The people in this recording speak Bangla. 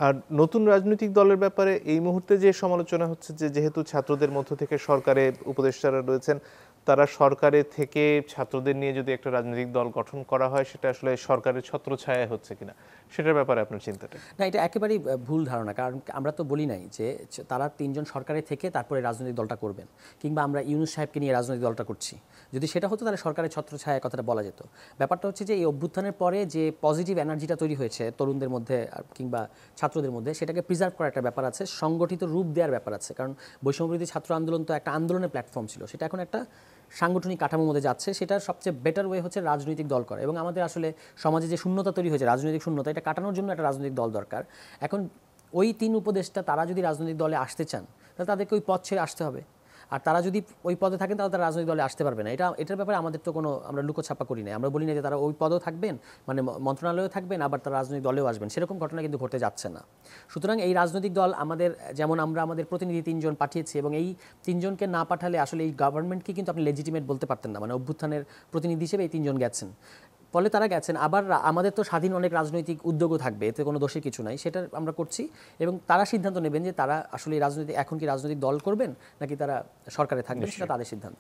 আর নতুন রাজনৈতিক দলের ব্যাপারে এই মুহূর্তে যে সমালোচনা হচ্ছে যে যেহেতু ছাত্রদের মধ্য থেকে সরকারে উপদেষ্টারা রয়েছেন, তারা সরকারে থেকে ছাত্রদের নিয়ে যদি একটা রাজনৈতিক দল গঠন করা হয় সেটা আসলে সরকারের ছত্রছায়ায় হচ্ছে কিনা, সেটার ব্যাপারে আপনার চিন্তাটা কি? না, এটা একেবারেই ভুল ধারণা। কারণ আমরা তো বলি নাই যে তারা তিনজন সরকারে থেকে তারপরে রাজনৈতিক দলটা করবেন, কিংবা আমরা ইউনূস সাহেবকে নিয়ে রাজনৈতিক দলটা করছি। যদি সেটা হতো তাহলে সরকারের ছত্রছায়া কথাটা বলা যেত। ব্যাপারটা হচ্ছে যে এই অভ্যুত্থানের পরে যে পজিটিভ এনার্জিটা তৈরি হয়েছে তরুণদের মধ্যে কিংবা ছাত্রদের মধ্যে, সেটাকে প্রিজার্ভ করার একটা ব্যাপার আছে, সংগঠিত রূপ দেওয়ার ব্যাপার আছে। কারণ বৈষম্যবিরোধী ছাত্র আন্দোলন তো একটা আন্দোলনের প্ল্যাটফর্ম ছিল, সেটা এখন একটা সাংগঠনিক কাঠামোর মধ্যে যাচ্ছে। সেটার সবচেয়ে বেটার ওয়ে হচ্ছে রাজনৈতিক দল করা। এবং আমাদের আসলে সমাজে যে শূন্যতা তৈরি হয়েছে, রাজনৈতিক শূন্যতা, এটা কাটানোর জন্য একটা রাজনৈতিক দল দরকার। এখন ওই তিন উপদেষ্টা তারা যদি রাজনৈতিক দলে আসতে চান, তাহলে তাদেরকে ওই পথ ছেড়ে আসতে হবে। আর তারা যদি ওই পদে থাকেন তাহলে তারা রাজনৈতিক দলে আসতে পারবে না। এটার ব্যাপারে আমাদের তো কোনো, আমরা লুকোছাপা করি না। আমরা বলি না যে তারা ওই পদেও থাকবেন, মানে মন্ত্রণালয়েও থাকবেন, আবার তারা রাজনৈতিক দলেও আসবেন, সেরকম ঘটনা কিন্তু ঘটতে যাচ্ছে না। সুতরাং এই রাজনৈতিক দল আমাদের, যেমন আমরা আমাদের প্রতিনিধি তিনজন পাঠিয়েছি, এবং এই তিনজনকে না পাঠালে আসলে এই গভর্নমেন্টকে কিন্তু আপনি লেজিটিমেট বলতে পারতেন না। মানে অভ্যুত্থানের প্রতিনিধি হিসেবে এই তিনজন গেছেন, ফলে তারা গেছেন। আবার আমাদের তো স্বাধীন অনেক রাজনৈতিক উদ্যোগও থাকবে, এতে কোনো দোষের কিছু নাই, সেটা আমরা করছি। এবং তারা সিদ্ধান্ত নেবেন যে তারা আসলে এখন কি রাজনৈতিক দল করবেন নাকি তারা সরকারে থাকবেন, সেটা তাদের সিদ্ধান্ত।